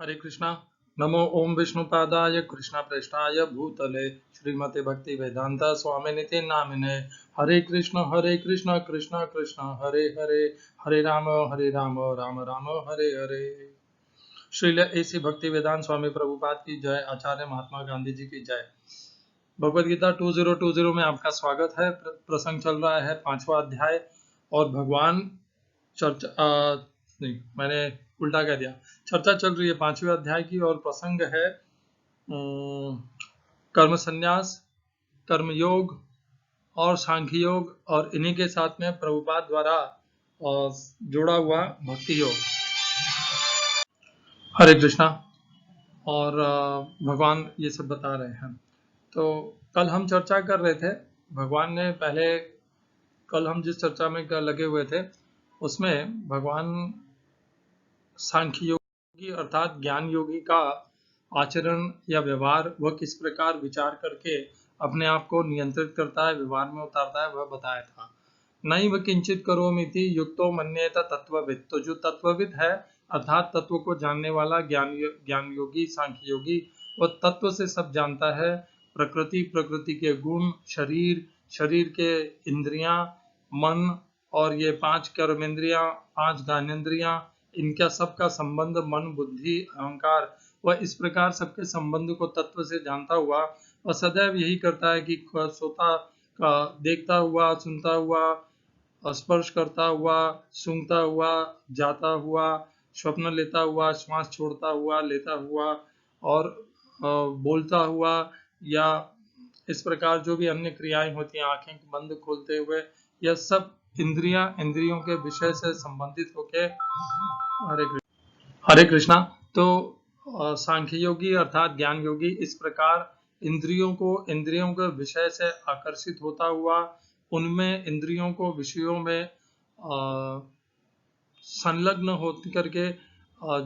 हरे कृष्णा। नमो ओम विष्णुपादाय कृष्ण प्रेष्ठाय भूतले श्रीमते भक्ति वेदांता स्वामिनिते नामिने। हरे कृष्ण कृष्ण कृष्ण हरे हरे, हरे राम राम राम हरे हरे। श्रील ऐसी भक्ति वेदांत स्वामी प्रभुपाद की जय। आचार्य महात्मा गांधी जी की जय। भगवद गीता 2020 में आपका स्वागत है। प्रसंग चल रहा है 5वां अध्याय और भगवान चर्चा नहीं, मैंने उल्टा कह दिया। चर्चा चल रही है 5वें अध्याय की और प्रसंग है कर्म संन्यास, कर्म योग और सांख्य योग और इन्हीं के साथ में प्रभुपाद द्वारा जोड़ा हुआ भक्ति योग। हरे कृष्णा। और भगवान ये सब बता रहे हैं। तो कल हम चर्चा कर रहे थे, भगवान ने पहले कल हम जिस चर्चा में लगे हुए थे उसमें भगवान सांख्य योगी अर्थात ज्ञान योगी का आचरण या व्यवहार वह किस प्रकार विचार करके अपने आप को नियंत्रित करता है, व्यवहार में उतारता है, वह बताया था। नैव किंचित करोमीति युक्तो मन्येत तत्वविद। तो जो तत्वविद है अर्थात तत्व को जानने वाला ज्ञान योगी सांख्य योगी, वह तत्व से सब जानता है। प्रकृति, प्रकृति के गुण, शरीर, शरीर के इंद्रियां, मन और ये 5 कर्मेंद्रियां, 5 ज्ञानेंद्रियां, इनका सबका संबंध मन, बुद्धि, अहंकार, वह इस प्रकार सबके संबंध को तत्व से जानता हुआ वह सदैव यही करता है कि सोता का देखता हुआ, सुनता हुआ, स्पर्श करता हुआ, सूंघता हुआ, जाता हुआ, स्वप्न लेता हुआ, श्वास छोड़ता हुआ, लेता हुआ और बोलता हुआ या इस प्रकार जो भी अन्य क्रियाएं होती हैं, आंखें बंद खोलते हुए, यह सब इंद्रियों के विषय से संबंधित होके हरे कृष्णा। तो सांख्य योगी अर्थात ज्ञान योगी इस प्रकार इंद्रियों के विषय से आकर्षित होता हुआ उनमें इंद्रियों को विषयों में संलग्न होते करके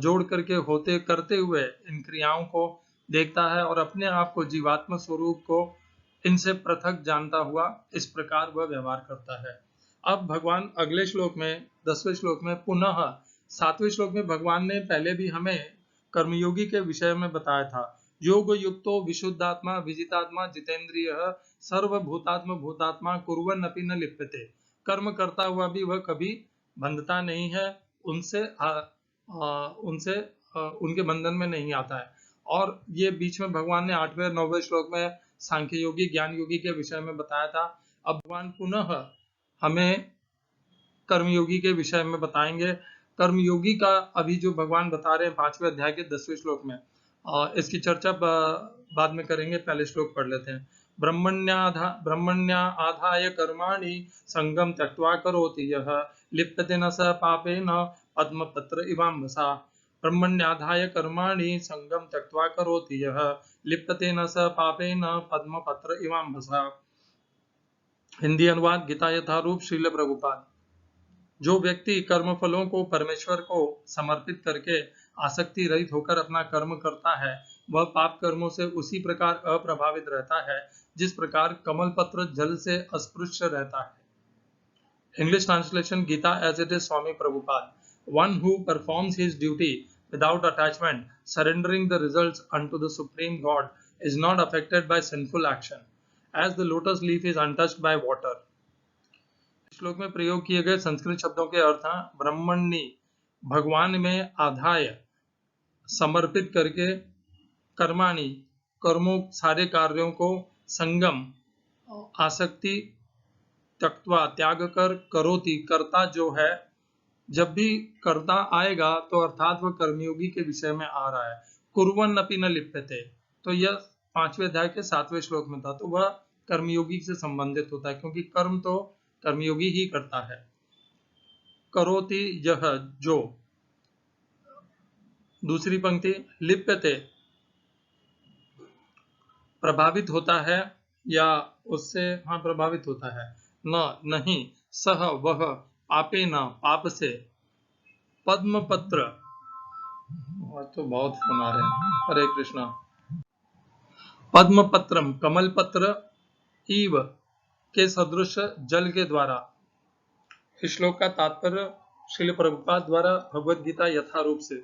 जोड़ करके होते करते हुए इन क्रियाओं को देखता है और अपने आप को जीवात्म स्वरूप को इनसे पृथक जानता हुआ इस प्रकार वह व्यवहार करता है। अब भगवान अगले श्लोक में 10वें श्लोक में पुनः 7वें श्लोक में भगवान ने पहले भी हमें कर्मयोगी के विषय में बताया था। योग युक्तो विशुद्धात्मा विजितात्मा जितेंद्रिय सर्वभूतात्म भूतात्मा कुर्वन् अपि न लिप्यते। कर्म करता हुआ भी वह कभी बंधता नहीं है, उनके बंधन में नहीं आता है। और ये बीच में भगवान ने 8वें 9वें श्लोक में सांख्य योगी ज्ञान योगी के विषय में बताया था। अब भगवान पुनः हमें कर्मयोगी के विषय में बताएंगे। कर्मयोगी का अभी जो भगवान बता रहे हैं 5वें अध्याय के 10वें श्लोक में, इसकी चर्चा बाद में करेंगे। पहले श्लोक पढ़ लेते हैं। ब्रह्मण्या आधाय कर्माणि संगम त्यक्त्वा करोति यः लिप्यते न स पापेन पद्मपत्र इवाम्भसा। ब्रह्मण्याधाय कर्माणि संगम त्यक्त्वा करोति यः लिप्यते न स पापेन पद्मपत्र इवाम्भसा। हिंदी अनुवाद गीता यथारूप श्रील प्रभुपाद। जो व्यक्ति कर्म फलों को परमेश्वर को समर्पित करके आसक्ति रहित होकर अपना कर्म करता है वह पाप कर्मों से उसी प्रकार अप्रभावित रहता है जिस प्रकार कमल पत्र जल से अस्पृश्य रहता है। English translation Gita as it is Swami Prabhupada. One who performs his duty without attachment, surrendering the results unto the Supreme God, is not affected by sinful action, as the lotus leaf is untouched by water. श्लोक में प्रयोग किए गए संस्कृत शब्दों के अर्थ हैं ब्रह्मण्य भगवान में आधाय समर्पित करके, कर्माणि कर्मों सारे कार्यों को, संगम आसक्ति त्यक्त्वा त्याग कर, करोति कर्ता जो है, जब भी कर्ता आएगा तो अर्थात वह कर्मयोगी के विषय में आ रहा है। कुर्वन् अपि न लिप्यते, तो यह 5वें अध्याय के 7वें श्लोक में था। तो वह कर्मयोगी से संबंधित होता है क्योंकि कर्म तो कर्मयोगी ही करता है। करोति यह जो, दूसरी पंक्ति लिप्यते प्रभावित होता है या उससे प्रभावित होता है, न नहीं, सह वह, पापे न पाप से, पद्म पत्र, तो बहुत फोन आ रहे हैं, हरे कृष्णा, पद्म पत्रम कमल पत्र, इव के सदृश जल के द्वारा। इस श्लोक का तात्पर्य श्रील प्रभुपाद द्वारा भगवद गीता यथारूप से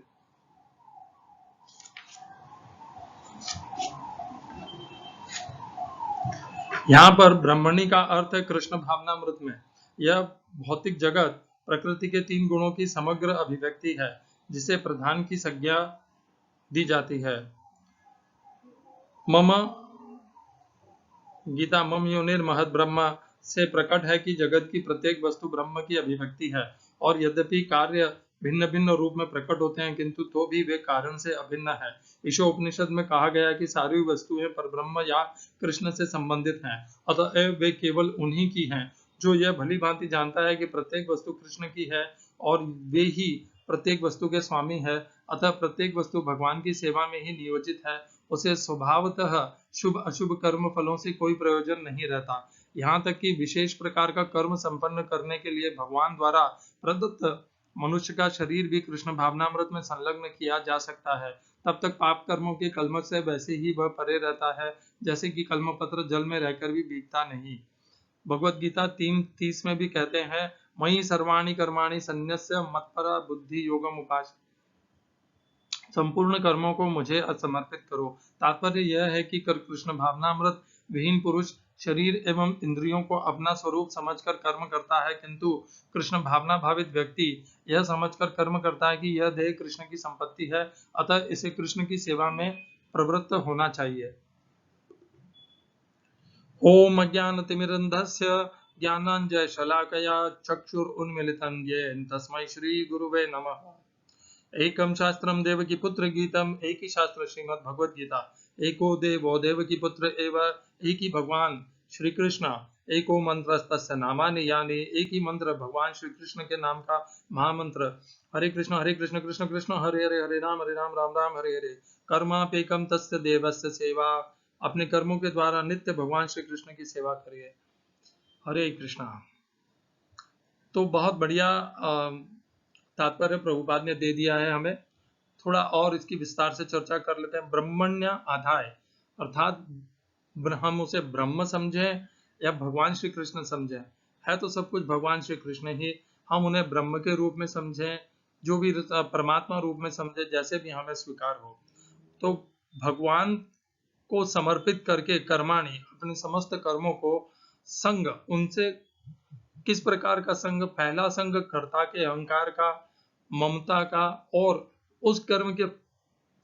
यहाँ पर ब्रह्मणी का अर्थ है कृष्ण भावनामृत में। यह भौतिक जगत प्रकृति के 3 गुणों की समग्र अभिव्यक्ति है, जिसे प्रधान की संज्ञा दी जाती है। मम गीता मम योनिर महद ब्रह्म से प्रकट है कि जगत की प्रत्येक वस्तु ब्रह्म की अभिव्यक्ति है, और यद्यपि कार्य भिन्न भिन्न रूप में प्रकट होते हैं, किंतु तो भी वे कारण से अभिन्न है। ईशोपनिषद में कहा गया कि सारी वस्तुएं परब्रह्म या कृष्ण से संबंधित हैं, अतएव वे केवल उन्हीं की हैं। जो यह भली भांति जानता है कि प्रत्येक वस्तु कृष्ण की है और वे ही प्रत्येक वस्तु के स्वामी है, अतः प्रत्येक वस्तु भगवान की सेवा में ही नियोजित है, उसे स्वभावतः शुभ अशुभ कर्म फलों से कोई प्रयोजन नहीं रहता। यहाँ तक कि विशेष प्रकार का कर्म संपन्न करने के लिए भगवान द्वारा प्रदत्त मनुष्य का शरीर भी कृष्ण भावनामृत में संलग्न किया जा सकता है। तब तक पाप कर्मों के कलमश से वैसे ही वह परे रहता है, जैसे कि कलमपत्र जल में रहकर भी भीगता नहीं। भगवत गीता 3:30 में भी कहते हैं, मयि सर्वाणि कर्माणि सन्न्यस्य मत्परा बुद्धि योगम उपास, संपूर्ण कर्मों को मुझे समर्पित करो। तात्पर्य यह है कि कृष्ण भावनामृत विहीन पुरुष शरीर एवं इंद्रियों को अपना स्वरूप समझकर कर्म करता है, किंतु कृष्ण भावना भावित व्यक्ति यह समझकर कर्म करता है कि यह देह कृष्ण की संपत्ति है, अतः इसे कृष्ण की सेवा में प्रवृत्त होना चाहिए। ओम अज्ञानतिमिरन्धस्य ज्ञानाञ्जनशलाकया चक्षुरुन्मीलितं येन तस्मै श्रीगुरुवे नमः। एकम शास्त्रम देवकी पुत्र गीतम, एक ही शास्त्र श्रीमद् भगवद गीता। एको देवो देवकी पुत्र एव, एक ही भगवान श्री कृष्ण। एको मंत्र तस्य नामानि यानि, एक ही मंत्र भगवान श्री कृष्ण के नाम का महामंत्र। हरे कृष्ण कृष्ण कृष्ण हरे हरे, हरे राम राम राम हरे हरे। कर्मापेकम तस्य देवस्य सेवा, अपने कर्मों के द्वारा नित्य भगवान श्री कृष्ण की सेवा करिए। हरे कृष्णा। तो बहुत बढ़िया तात्पर्य प्रभुपाद ने दे दिया है हमें। थोड़ा और इसकी विस्तार से चर्चा कर लेते हैं। ब्रह्मण्य आधाय, अर्थात हम उसे ब्रह्म समझें या भगवान श्री कृष्ण समझें, है तो सब कुछ भगवान श्री कृष्ण ही। हम उन्हें ब्रह्म के रूप में समझें, जो भी परमात्मा रूप में समझें, जैसे भी हमें स्वीकार हो। तो भगवान को समर्पित करके कर्माणि, अपने समस्त कर्मों को, संग, उनसे किस प्रकार का संग? पहला संग कर्ता के अहंकार का, ममता का, और उस कर्म के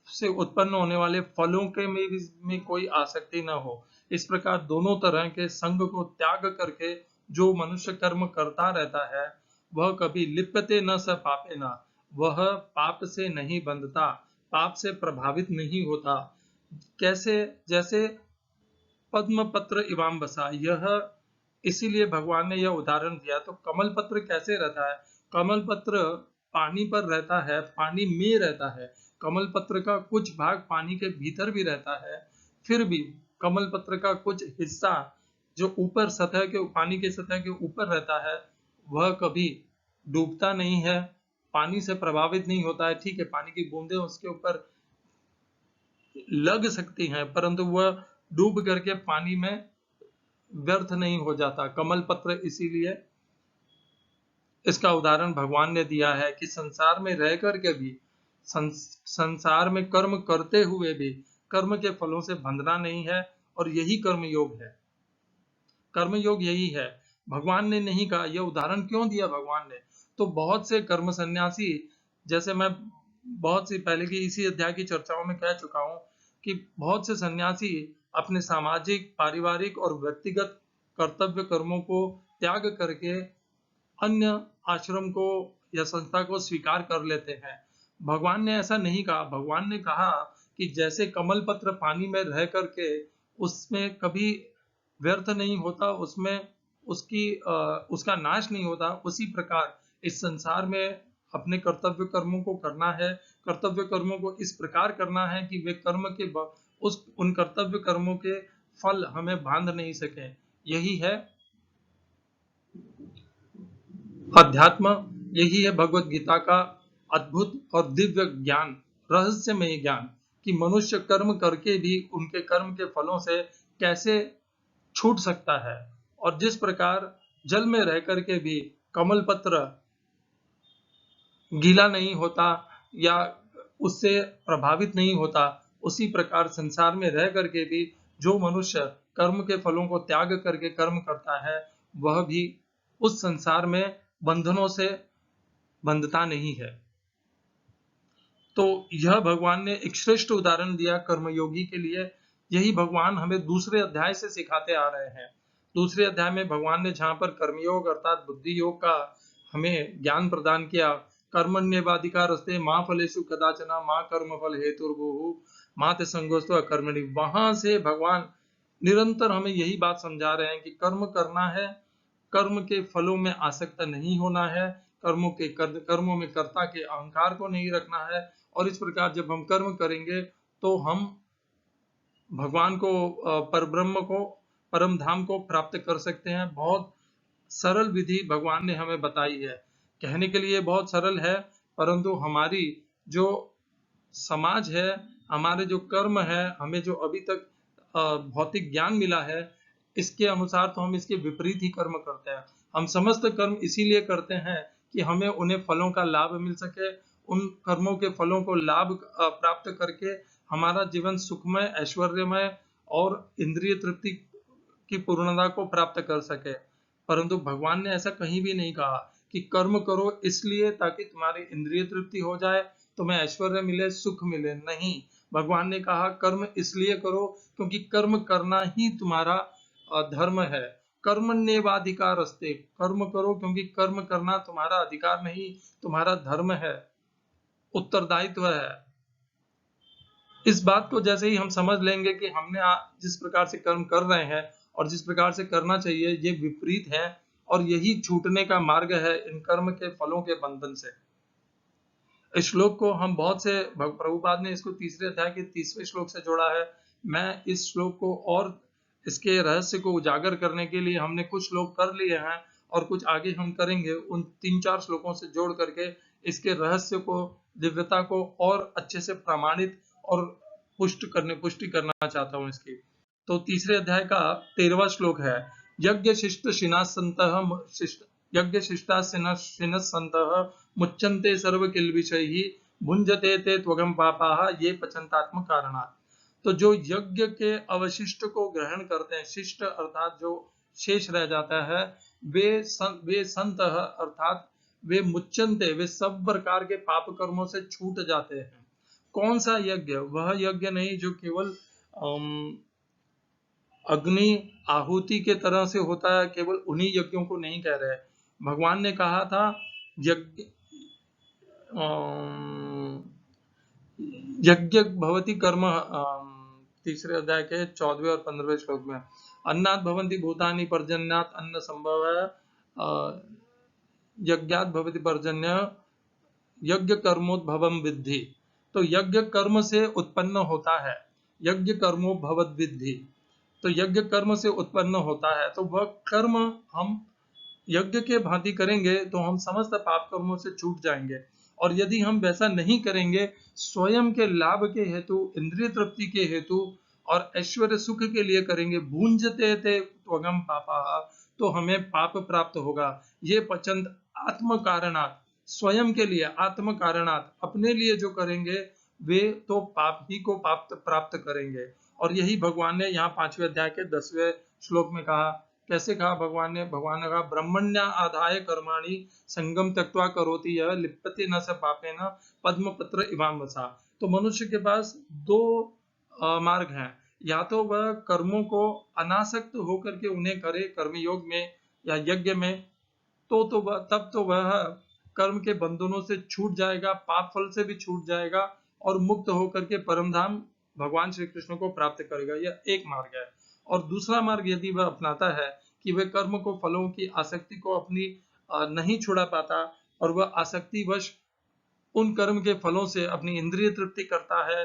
से उत्पन्न होने वाले फलों के में कोई आसक्ति न हो। इस प्रकार दोनों तरह के संग को त्याग करके जो मनुष्य कर्म करता रहता है, वह कभी लिप्यते न स पापे न, वह पाप से नहीं बंधता, पाप से प्रभावित नहीं होता। कैसे? जैसे पद्म पत्र इवाम बसा, यह इसीलिए भगवान ने यह उदाहरण दिया। तो कमल पत्र कैसे रहता है? कमल पत्र पानी पर रहता है, पानी में रहता है। कमल पत्र का कुछ भाग पानी के भीतर भी रहता है, फिर भी कमल पत्र का कुछ हिस्सा जो ऊपर सतह के, पानी के सतह के ऊपर रहता है, वह कभी डूबता नहीं है, पानी से प्रभावित नहीं होता है। ठीक है, पानी की बूंदें उसके ऊपर लग सकती हैं, परंतु वह डूब करके पानी में व्यर्थ नहीं हो जाता। कमल पत्र इसीलिए इसका उदाहरण भगवान ने दिया है कि संसार में रह करके भी, संसार में कर्म करते हुए भी कर्म के फलों से बंधना नहीं है, और यही कर्म योग है। कर्म योग यही है। भगवान ने नहीं कहा, यह उदाहरण क्यों दिया भगवान ने? तो बहुत से कर्म सन्यासी, जैसे मैं बहुत सी पहले की इसी अध्याय की चर्चाओं में कह चुका हूं कि बहुत से सन्यासी अपने सामाजिक, पारिवारिक और व्यक्तिगत कर्तव्य कर्मों को त्याग करके अन्य आश्रम को या संस्था को स्वीकार कर लेते हैं। भगवान ने ऐसा नहीं कहा। भगवान ने कहा कि जैसे कमल पत्र पानी में रह करके उसमें कभी व्यर्थ नहीं होता, उसमें उसका नाश नहीं होता, उसी प्रकार इस संसार में अपने कर्तव्य कर्मों को करना है। कर्तव्य कर्मों को इस प्रकार करना है कि वे कर्म के उन कर्तव्य कर्मों के फल हमें बांध नहीं सके। यही है अध्यात्म, यही है भगवत गीता का अद्भुत और दिव्य ज्ञान, रहस्यमय ज्ञान, कि मनुष्य कर्म करके भी उनके कर्म के फलों से कैसे छूट सकता है। और जिस प्रकार जल में रह करके भी कमल पत्र गीला नहीं होता या उससे प्रभावित नहीं होता, उसी प्रकार संसार में रह करके भी जो मनुष्य कर्म के फलों को त्याग करके कर्म करता है, वह भी उस संसार में बंधनों से बंधता नहीं है। तो यह भगवान ने एक श्रेष्ठ उदाहरण दिया कर्मयोगी के लिए। यही भगवान हमें दूसरे अध्याय से सिखाते आ रहे हैं। दूसरे अध्याय में भगवान ने जहां पर कर्मयोग अर्थात बुद्धि योग का हमें ज्ञान प्रदान किया, कर्मण्येवाधिकारस्ते मा फलेषु कदाचन मा कर्मफल हेतुर्भुः मा ते संगोस्तु अकर्मणि, वहां से भगवान निरंतर हमें यही बात समझा रहे हैं कि कर्म करना है, कर्म के फलों में आसक्त नहीं होना है, कर्मों में कर्ता के अहंकार को नहीं रखना है। और इस प्रकार जब हम कर्म करेंगे तो हम भगवान को, परब्रह्म को, परम धाम को प्राप्त कर सकते हैं। बहुत सरल विधि भगवान ने हमें बताई है। कहने के लिए बहुत सरल है, परंतु हमारी जो समाज है, हमारे जो कर्म है, हमें जो अभी तक भौतिक ज्ञान मिला है, इसके अनुसार तो हम इसके विपरीत ही कर्म करते हैं। हम समस्त कर्म इसीलिए करते हैं कि हमें उन्हें फलों का लाभ मिल सके, उन कर्मों के फलों को लाभ प्राप्त करके हमारा जीवन सुखमय, ऐश्वर्यमय और इंद्रिय तृप्ति की पूर्णता को प्राप्त कर सके। परंतु भगवान ने ऐसा कहीं भी नहीं कहा कि कर्म करो इसलिए ताकि तुम्हारी इंद्रिय तृप्ति हो जाए, तुम्हें ऐश्वर्य मिले, सुख मिले। नहीं, भगवान ने कहा कर्म इसलिए करो क्योंकि कर्म करना ही तुम्हारा धर्म है। कर्मण्येवाधिकारस्ते, कर्म करो क्योंकि कर्म करना तुम्हारा अधिकार नहीं, तुम्हारा धर्म है, उत्तरदायित्व है। इस बात को जैसे ही हम समझ लेंगे कि हमने जिस प्रकार से कर्म कर रहे हैं और जिस प्रकार से करना चाहिए ये विपरीत है, और यही छूटने का मार्ग है इन कर्म के फलों के बंधन से। इस श्लोक को हम बहुत से, प्रभुपाद ने इसको तीसरे अध्याय के 30वें श्लोक से जोड़ा है। मैं इस श्लोक को और इसके रहस्य को उजागर करने के लिए हमने कुछ श्लोक कर लिए हैं और कुछ आगे हम करेंगे। उन 3-4 श्लोकों से जोड़ करके इसके रहस्य को, दिव्यता को और अच्छे से प्रमाणित और पुष्टि करना चाहता हूं इसकी। तो तीसरे अध्याय का 13वां श्लोक है, यज्ञ शिष्ट शिनस्सन्तः मुच्यन्ते सर्व किल्बिषैः भुञ्जते ते त्वगम पापाः ये पचन्तात्म कारणात्। तो जो यज्ञ के अवशिष्ट को ग्रहण करते हैं, शिष्ट अर्थात जो शेष रह जाता है, वे संत अर्थात वे मुच्यन्ते, वे सब प्रकार के पाप कर्मों से छूट जाते हैं। कौन सा यज्ञ? वह यज्ञ नहीं जो केवल अग्नि आहुति के तरह से होता है, केवल उन्हीं यज्ञों को नहीं कह रहे। भगवान ने कहा था यज्ञ यज्ञ भवति कर्म, तीसरे अध्याय के 14वें और 15वें श्लोक में, अन्नात् भवन्ति भूतानि पर्जन्यात् अन्न संभव यज्ञात् भवति पर्जन्य यज्ञ कर्मोद्भवम विद्धि। तो यज्ञ कर्म से उत्पन्न होता है, यज्ञ कर्मो भवद विद्धि। तो यज्ञ कर्म से उत्पन्न होता है, तो वह कर्म हम यज्ञ के भांति करेंगे तो हम समस्त पाप कर्मों से छूट जाएंगे। और यदि हम वैसा नहीं करेंगे, स्वयं के लाभ के हेतु, इंद्रिय तृप्ति के हेतु और ऐश्वर्य सुख के लिए करेंगे, भूंजते ते त्वगम पापा, तो हमें पाप प्राप्त होगा। ये पचंत आत्म कारणात्, स्वयं के लिए, आत्म कारणात्, अपने लिए जो करेंगे वे तो पाप ही को प्राप्त करेंगे। और यही भगवान ने यहाँ 5वें अध्याय के 10वें श्लोक में कहा। कैसे कहा भगवान ने? भगवान ने कहा ब्रह्मण्या आधाय कर्माणि संगम त्यक्त्वा करोति यः लिप्यते न स पापेन पद्मपत्र इवाम्भसा। तो मनुष्य के पास दो मार्ग हैं, या तो वह कर्मों को अनासक्त होकर के उन्हें करे कर्मयोग में या यज्ञ में, तब तो वह कर्म के बंधनों से छूट जाएगा, पाप फल से भी छूट जाएगा और मुक्त होकर के परम धाम भगवान श्री कृष्ण को प्राप्त करेगा। यह एक मार्ग है। और दूसरा मार्ग यदि वह अपनाता है कि वह कर्म को, फलों की आसक्ति को अपनी नहीं छुड़ा पाता और वह आसक्तिवश उन कर्म के फलों से अपनी इंद्रिय तृप्ति करता है,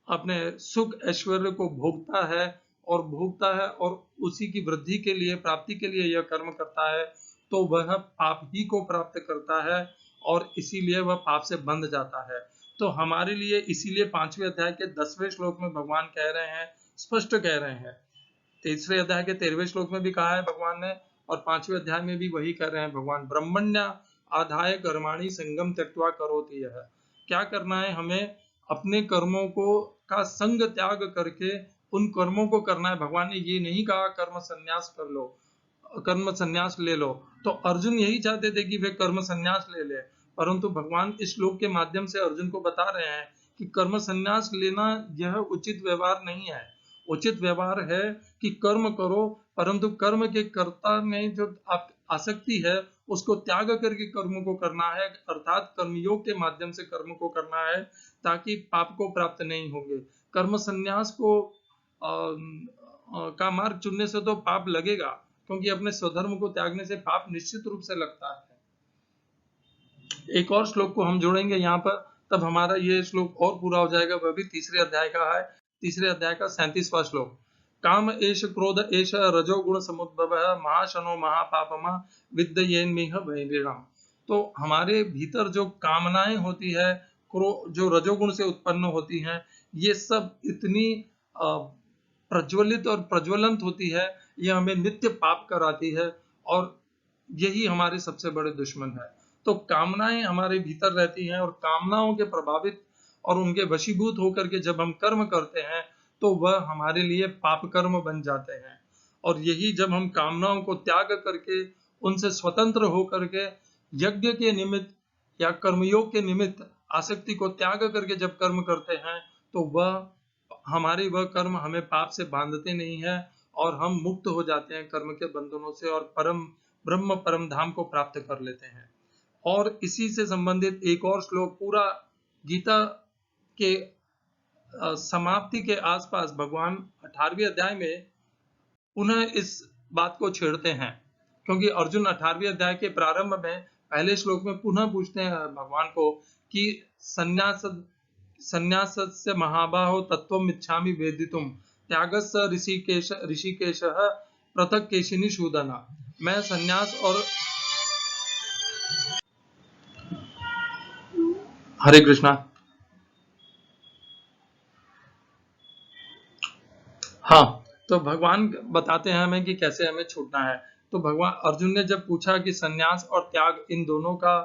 अपने सुख ऐश्वर्य को भोगता है और उसी की वृद्धि के लिए, प्राप्ति के लिए यह कर्म करता है, तो वह पाप ही को प्राप्त करता है और इसीलिए वह पाप से बंध जाता है। तो हमारे लिए इसीलिए 5वें अध्याय के 10वें श्लोक में भगवान कह रहे हैं, स्पष्ट कह रहे हैं। तीसरे अध्याय के 13वें श्लोक में भी कहा है भगवान ने, और 5वें अध्याय में भी वही कर रहे हैं भगवान। ब्रह्मण्या आधाय कर्माणि संगम त्यक्त्वा करोति यः। क्या करना है हमें? अपने कर्मों को का संग त्याग करके उन कर्मों को करना है। भगवान ने ये नहीं कहा कर्म संन्यास कर लो, कर्म संन्यास ले लो। तो अर्जुन यही चाहते थे कि वे कर्म संन्यास ले ले, परंतु भगवान इस श्लोक के माध्यम से अर्जुन को बता रहे हैं कि कर्म संन्यास लेना यह उचित व्यवहार नहीं है। उचित व्यवहार है कि कर्म करो, परंतु कर्म के कर्ता में जो आसक्ति है उसको त्याग करके कर्म को करना है, अर्थात कर्मयोग के माध्यम से कर्म को करना है, ताकि पाप को प्राप्त नहीं होंगे। कर्म संन्यास को का मार्ग चुनने से तो पाप लगेगा, क्योंकि अपने स्वधर्म को त्यागने से पाप निश्चित रूप से लगता है। एक और श्लोक को हम जोड़ेंगे यहाँ पर, तब हमारा ये श्लोक और पूरा हो जाएगा। वह भी तीसरे अध्याय का है, तीसरे अध्याय का 37वां श्लोक। काम एष क्रोध एष रजोगुण समुद्भव महाशनो महापापमा विद्येन्मिह वैरिणम्। तो हमारे भीतर जो कामनाएं होती है, जो रजोगुण से उत्पन्न होती हैं, ये सब इतनी प्रज्वलित और प्रज्वलंत होती है, ये हमें नित्य पाप कराती है, और यही हमारे सबसे बड़े दुश्मन है। तो कामनाएं हमारे भीतर रहती हैं, और कामनाओं के प्रभावित और उनके वशीभूत होकर के जब हम कर्म करते हैं तो वह हमारे लिए पाप कर्म बन जाते हैं। और यही जब हम कामनाओं को त्याग करके उनसे स्वतंत्र होकर के यज्ञ के निमित्त या कर्मयोग के निमित्त आसक्ति को त्याग करके जब कर्म करते हैं, तो वह हमारी वह कर्म हमें पाप से बांधते नहीं है, और हम मुक्त हो जाते हैं कर्म के बंधनों से, और ब्रह्म परम धाम को प्राप्त कर लेते हैं। और इसी से संबंधित एक और श्लोक पूरा गीता के समाप्ति के आसपास भगवान 18वें अध्याय में पुनः इस बात को छेड़ते हैं, क्योंकि अर्जुन 18वें अध्याय के प्रारंभ में पहले श्लोक में पुनः पूछते हैं भगवान को कि संन्यासस्य महाबाहो तत्त्वम् इच्छामि वेदितुम् त्यागस्य ऋषिकेशः पृथक् केशिनी शूदना। मैं संन्यास और हरे कृष्णा। हाँ, तो भगवान बताते हैं हमें कि कैसे हमें छूटना है। तो भगवान अर्जुन ने जब पूछा कि संन्यास और त्याग, इन दोनों का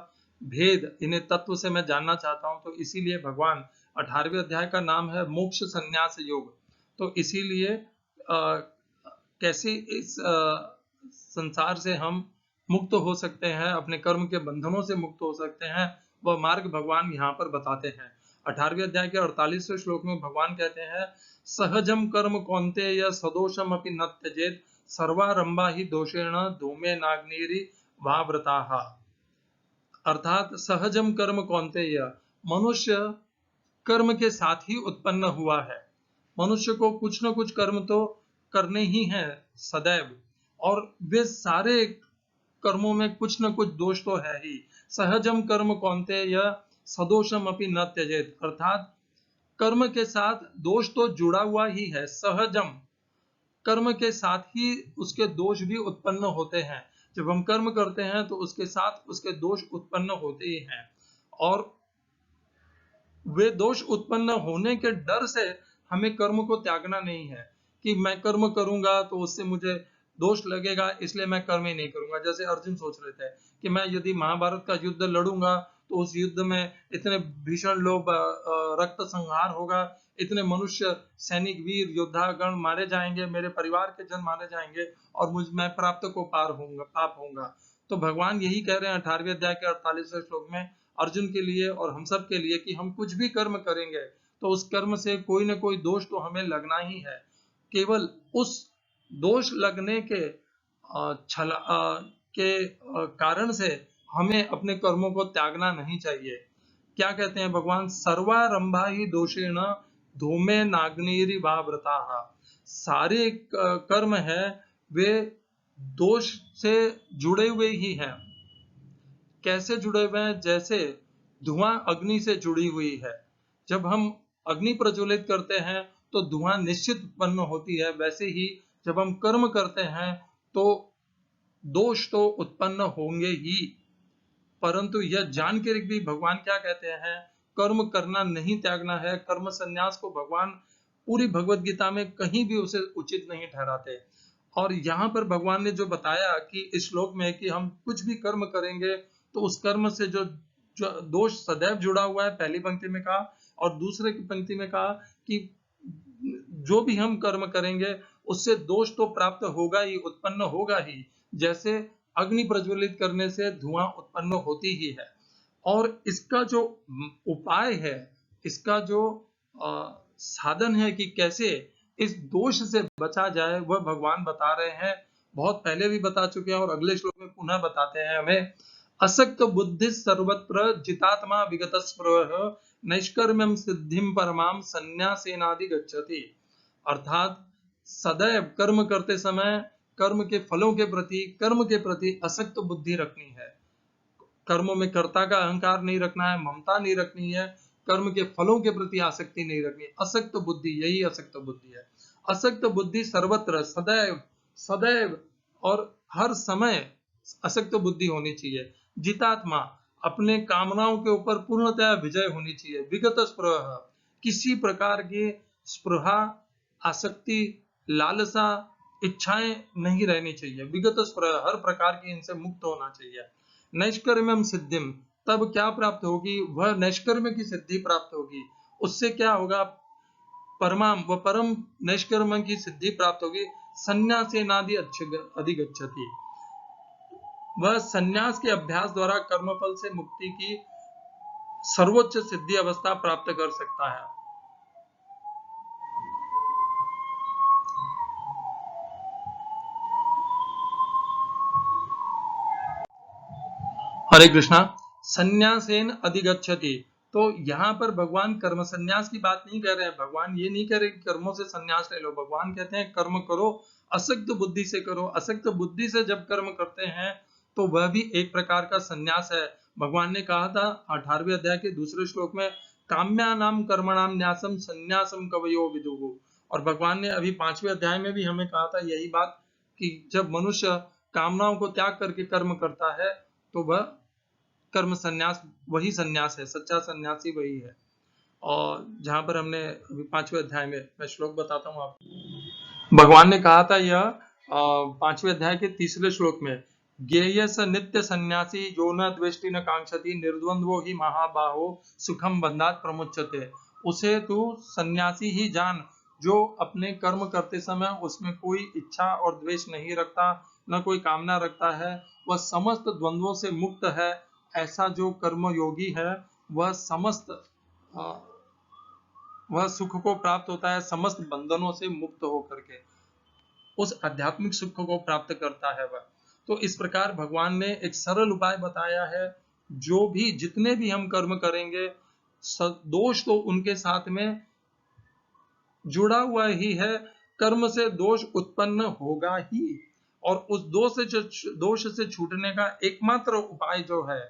भेद, इन्हें तत्व से मैं जानना चाहता हूं, तो इसीलिए भगवान 18वें अध्याय का नाम है मोक्ष संन्यास योग। तो इसीलिए कैसे इस संसार से हम मुक्त हो सकते हैं, अपने कर्म के बंधनों से मुक्त हो सकते हैं, वह मार्ग भगवान यहाँ पर बताते हैं। 18वें अध्याय के 48वें श्लोक में भगवान कहते हैं, सहजम कर्म कौन्तेय सदोषम अपि न त्यजेत सर्वारंभा ही दोषेण धूमे नाग्निरी वाव्रताः। अर्थात सहजम कर्म कौन्तेय, मनुष्य कर्म के साथ ही उत्पन्न हुआ है। मनुष्य को कुछ न कुछ कर्म तो करने ही हैं सदैव, और वे सारे कर्मों में कुछ न कुछ दोष तो है ही। सहजम कर्म कौन्तेय सदोषम अपि न त्यजेत, अर्थात कर्म के साथ दोष तो जुड़ा हुआ ही है। सहजम, कर्म के साथ ही उसके दोष भी उत्पन्न होते हैं। जब हम कर्म करते हैं तो उसके साथ उसके दोष उत्पन्न होते ही हैं, और वे दोष उत्पन्न होने के डर से हमें कर्म को त्यागना नहीं है कि मैं कर्म करूंगा तो उससे मुझे दोष लगेगा, इसलिए मैं कर्म ही नहीं करूंगा। जैसे अर्जुन सोच रहे थे कि मैं यदि महाभारत का युद्ध लड़ूंगा तो उस युद्ध में इतने भीषण लोग रक्त संहार होगा, इतने मनुष्य सैनिक वीर योद्धागण मारे जाएंगे, मेरे परिवार के जन मारे जाएंगे, और मैं प्राप्त को पाप होऊंगा। तो भगवान यही कह रहे हैं 18वें अध्याय के 48वें श्लोक में अर्जुन के लिए और हम सब के लिए कि हम कुछ भी कर्म करेंगे तो उस कर्म से कोई ना कोई दोष तो हमें लगना ही है। केवल उस दोष लगने के कारण से हमें अपने कर्मों को त्यागना नहीं चाहिए। क्या कहते हैं भगवान, सर्वारंभा ही दोषेण धूमे नाग्निरी वाव्रताः। सारे कर्म है वे दोष से जुड़े हुए ही हैं। कैसे जुड़े हुए हैं? जैसे धुआं अग्नि से जुड़ी हुई है। जब हम अग्नि प्रज्वलित करते हैं तो धुआं निश्चित उत्पन्न होती है, वैसे ही जब हम कर्म करते हैं तो दोष तो उत्पन्न होंगे ही। परंतु यह जान के भी भगवान क्या कहते हैं, कर्म करना नहीं त्यागना है। कर्म संन्यास को भगवान पूरी भगवत गीता में कहीं भी उसे उचित नहीं ठहराते। और यहाँ पर भगवान ने जो बताया कि इस श्लोक में कि हम कुछ भी कर्म करेंगे तो उस कर्म से जो दोष सदैव जुड़ा हुआ है, पहली पंक्ति में कहा, और दूसरे की पंक्ति में कहा कि जो भी हम कर्म करेंगे उससे दोष तो प्राप्त होगा ही, उत्पन्न होगा ही, जैसे अग्नि प्रज्वलित करने से धुआं उत्पन्न होती ही है। और इसका जो उपाय है, इसका जो साधन है कि कैसे इस दोष से बचा जाए, वह भगवान बता रहे हैं। बहुत पहले भी बता चुके हैं और अगले श्लोक में पुनः बताते हैं हमें। असक्त बुद्धि सर्वत्र जितात्मा विगत स्पृह नैष्कर्म्यम सिद्धिम परमाम संन्यासेनादि गच्छति। अर्थात सदैव कर्म करते समय कर्म के फलों के प्रति, कर्म के प्रति असक्त बुद्धि रखनी है। कर्मों में कर्ता का अहंकार नहीं रखना है, ममता नहीं रखनी है, कर्म के फलों के प्रति आसक्ति नहीं रखनी है। असक्त बुद्धि, यही असक्त बुद्धि है। असक्त बुद्धि सर्वत्र, सदैव सदैव और हर समय असक्त बुद्धि होनी चाहिए। जितात्मा, अपने कामनाओं के ऊपर पूर्णतः विजय होनी चाहिए। विगत स्पृह, किसी प्रकार की स्पृहा, आसक्ति, लालसा, इच्छाएं नहीं रहनी चाहिए। विगत स्पृह, हर प्रकार की इनसे मुक्त होना चाहिए। नैष्कर्म्यम सिद्धिम, तब क्या प्राप्त होगी? वह नैष्कर्म्य की सिद्धि प्राप्त होगी। उससे क्या होगा? परमाम, वह परम नैष्कर्म्य की सिद्धि प्राप्त होगी। संन्यासेनादि अधिगच्छति, वह संन्यास के अभ्यास द्वारा कर्मफल से मुक्ति की सर्वोच्च सिद्धि अवस्था प्राप्त कर सकता है। हरे कृष्णा। संन्यासेन अधिगच्छति, तो यहाँ पर भगवान कर्म संन्यास की बात नहीं कर रहे हैं। भगवान ये नहीं कह रहे कि कर्मों से संन्यास ले लो। भगवान कहते हैं कर्म करो, असक्त बुद्धि से करो। असक्त बुद्धि से जब कर्म करते हैं तो वह भी एक प्रकार का संन्यास है। भगवान ने कहा था 18वें अध्याय के दूसरे श्लोक में, काम्यानाम कर्मणाम न्यासम संन्यासम कवयो विदुः। और भगवान ने अभी 5वें अध्याय में भी हमें कहा था यही बात कि जब मनुष्य कामनाओं को त्याग करके कर्म करता है तो वह कर्म संन्यास, वही संन्यास है, सच्चा सन्यासी वही है। और जहां पर हमने अभी 5वें अध्याय में, मैं श्लोक बताता हूँ आपको। भगवान ने कहा था यह 5वें अध्याय के तीसरे श्लोक में, ज्ञेय स नित्य सन्यासी जो न द्वेष्टि न कांक्षति निर्द्वंद्वो ही महाबाहो सुखम बंधात प्रमुच्यते। उसे तू सन्यासी ही जान जो अपने कर्म करते समय उसमें कोई इच्छा और द्वेष नहीं रखता, न कोई कामना रखता है, वह समस्त द्वंद्वों से मुक्त है। ऐसा जो कर्म योगी है वह समस्त वह सुख को प्राप्त होता है, समस्त बंधनों से मुक्त होकर के उस आध्यात्मिक सुख को प्राप्त करता है वह। तो इस प्रकार भगवान ने एक सरल उपाय बताया है। जो भी, जितने भी हम कर्म करेंगे, दोष तो उनके साथ में जुड़ा हुआ ही है। कर्म से दोष उत्पन्न होगा ही, और उस दोष से छूटने का एकमात्र उपाय जो है,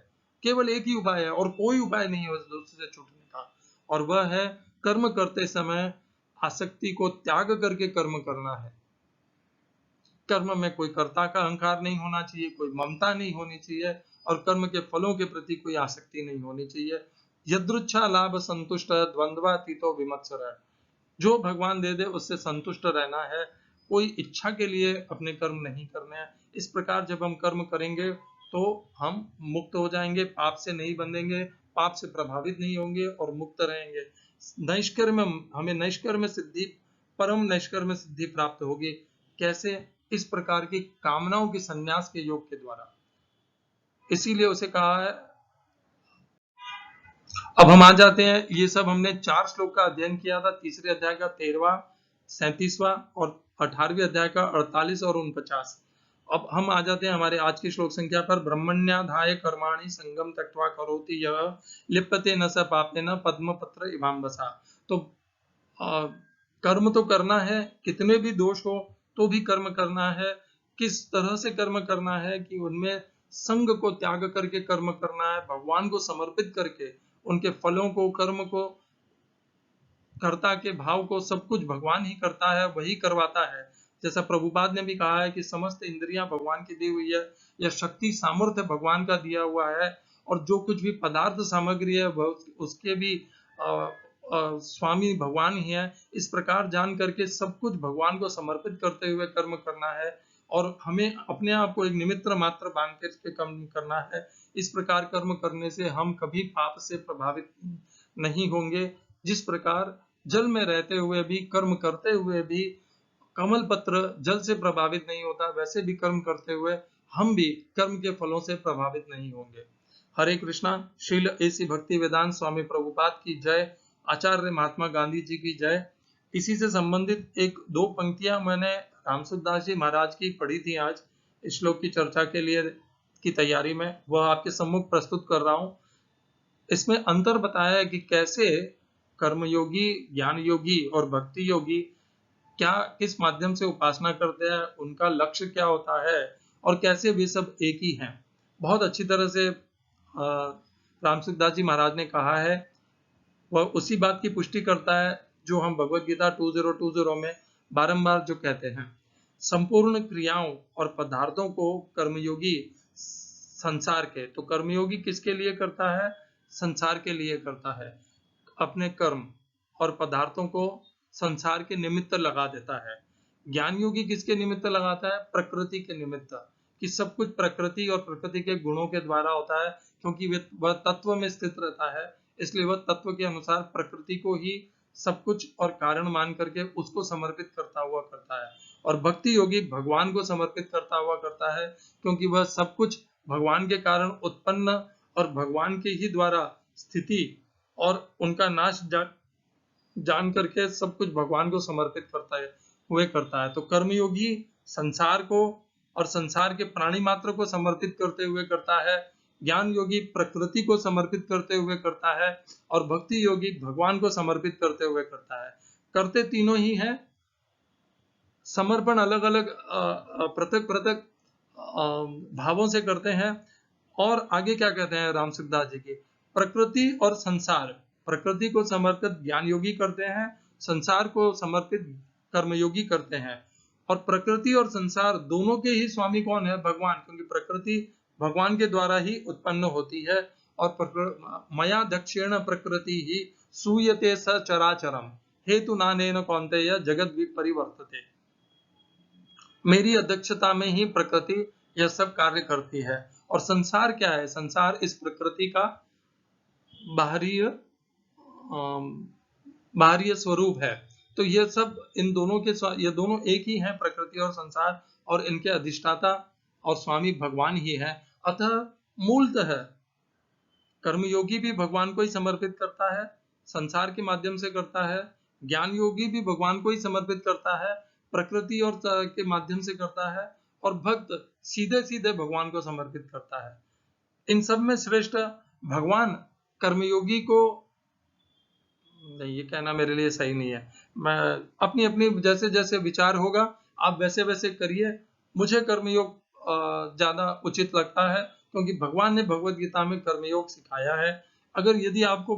केवल एक ही उपाय है और कोई उपाय नहीं है उस दोष से छूटने का, और वह है कर्म करते समय आसक्ति को त्याग करके कर्म करना है। कर्म में कोई कर्ता का अहंकार नहीं होना चाहिए, कोई ममता नहीं होनी चाहिए, और कर्म के फलों के प्रति कोई आसक्ति नहीं होनी चाहिए। यदृच्छा लाभ संतुष्ट द्वंद्वातीतो विमत्सर, जो भगवान दे दे उससे संतुष्ट रहना है, कोई इच्छा के लिए अपने कर्म नहीं करने हैं। इस प्रकार जब हम कर्म करेंगे तो हम मुक्त हो जाएंगे, पाप से नहीं बंधेंगे, पाप से प्रभावित नहीं होंगे और मुक्त रहेंगे। नैष्कर्म्य, हमें नैष्कर्म्य सिद्धि, परम नैष्कर्म्य सिद्धि प्राप्त होगी। कैसे? इस प्रकार की कामनाओं के संन्यास के योग के द्वारा। इसीलिए उसे कहा है। अब हम आ जाते हैं, ये सब हमने 4 श्लोक का अध्ययन किया था, तीसरे अध्याय का 13वां, 37वां और 18वें अध्याय का 48 और 49। अब हम आ जाते हैं हमारे आज की श्लोक संख्या पर। ब्रह्मण्याधाय कर्माणि संगम त्यक्त्वा करोति यः लिप्यते न स पापेन पद्मपत्र इवाम्बसा। तो कर्म तो करना है, कितने भी दोष हो तो भी कर्म करना है। किस तरह से कर्म करना है कि उनमें संग को त्याग करके कर्म करना है, भगवान को समर्पित करके उनके फलों को, कर्म को, कर्ता के भाव को, सब कुछ भगवान ही करता है, वही करवाता है। जैसा प्रभुपाद ने भी कहा है कि समस्त इंद्रियां भगवान की दी हुई है, यह शक्ति सामर्थ्य भगवान का दिया हुआ है, और जो कुछ भी पदार्थ सामग्री है वह उसके भी स्वामी भगवान ही है। इस प्रकार जान करके सब कुछ भगवान को समर्पित करते हुए कर्म करना है, और हमें अपने आप को एक निमित्त मात्र मान करके कर्म करना है। इस प्रकार कर्म करने से हम कभी पाप से प्रभावित नहीं होंगे। जिस प्रकार जल में रहते हुए भी, कर्म करते हुए भी कमल पत्र जल से प्रभावित नहीं होता, वैसे भी कर्म करते हुए हम भी कर्म के फलों से प्रभावित नहीं होंगे। हरे कृष्णा। श्रील ऐसी भक्ति वेदांत स्वामी प्रभुपाद की जय। आचार्य महात्मा गांधी जी की जय। इसी से संबंधित एक दो पंक्तियां मैंने रामसुखदास जी महाराज की पढ़ी थी आज इस श्लोक की चर्चा के लिए की तैयारी में, वह आपके सम्मुख प्रस्तुत कर रहा हूं। इसमें अंतर बताया है कि कैसे कर्मयोगी, ज्ञान योगी और भक्ति योगी क्या किस माध्यम से उपासना करते हैं, उनका लक्ष्य क्या होता है और कैसे वे सब एक ही हैं। बहुत अच्छी तरह से रामसुखदास जी महाराज ने कहा है। वह उसी बात की पुष्टि करता है जो हम भगवत गीता 2020 में बारंबार जो कहते हैं, संपूर्ण क्रियाओं और पदार्थों को कर्मयोगी संसार के, तो कर्मयोगी किसके लिए करता है? संसार के लिए करता है। अपने कर्म और पदार्थों को संसार के निमित्त लगा देता है। ज्ञान योगी किसके निमित्त लगाता है? प्रकृति के निमित्त, कि सब कुछ प्रकृति और प्रकृति के गुणों के द्वारा होता है, क्योंकि वह तत्व में स्थित रहता है, इसलिए वह तत्व के अनुसार प्रकृति को ही सब कुछ और कारण मान करके उसको समर्पित करता हुआ करता है। और भक्ति योगी भगवान को समर्पित करता हुआ करता है, क्योंकि वह सब कुछ भगवान के कारण उत्पन्न और भगवान के ही द्वारा स्थिति और उनका नाश जान करके सब कुछ भगवान को समर्पित करता है। तो कर्मयोगी संसार को और संसार के प्राणी मात्र को समर्पित करते हुए करता है, ज्ञान योगी प्रकृति को समर्पित करते हुए करता है, और भक्ति योगी भगवान को समर्पित करते हुए करता है। करते तीनों ही हैं, समर्पण अलग अलग पृथक पृथक भावों से करते हैं। और आगे क्या कहते हैं रामसुखदास जी की? प्रकृति और संसार, प्रकृति को समर्पित ज्ञान योगी करते हैं, संसार को समर्पित कर्मयोगी करते हैं। और प्रकृति और संसार दोनों के ही स्वामी कौन है? भगवान, क्योंकि प्रकृति भगवान के द्वारा ही उत्पन्न होती है। और मया दक्षिण प्रकृति ही सूयते स चराचरम हेतु नानेन कौन्तेय जगत परिवर्तते। मेरी अध्यक्षता में ही प्रकृति यह सब कार्य करती है। और संसार क्या है? संसार इस प्रकृति का बाहरी स्वरूप है। तो ये सब इन दोनों के, ये दोनों एक ही हैं, प्रकृति और संसार, और इनके अधिष्ठाता और स्वामी भगवान ही है। अतः मूलतः कर्मयोगी भी भगवान को ही समर्पित करता है, संसार के माध्यम से करता है। ज्ञान योगी भी भगवान को ही समर्पित करता है, प्रकृति और के माध्यम से करता है। और भक्त सीधे सीधे भगवान को समर्पित करता है। इन सब में श्रेष्ठ भगवान कर्मयोगी को, नहीं, ये कहना मेरे लिए सही नहीं है। मैं अपनी अपनी जैसे जैसे विचार होगा आप वैसे वैसे करिए। मुझे कर्मयोग ज्यादा उचित लगता है, क्योंकि भगवान ने भगवत गीता में कर्मयोग सिखाया है। अगर यदि आपको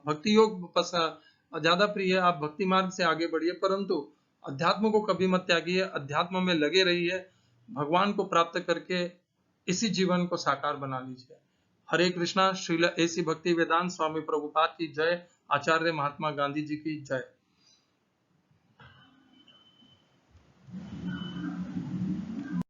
भक्ति योग ज्यादा प्रिय है, आप भक्ति मार्ग से आगे बढ़िए, परंतु अध्यात्म को कभी मत त्यागिए, अध्यात्म में लगे रहिए, भगवान को प्राप्त करके इसी जीवन को साकार बना लीजिए। हरे कृष्णा। श्रील ऐसी भक्ति वेदांत स्वामी प्रभुपाद की जय। आचार्य महात्मा गांधी जी की जय।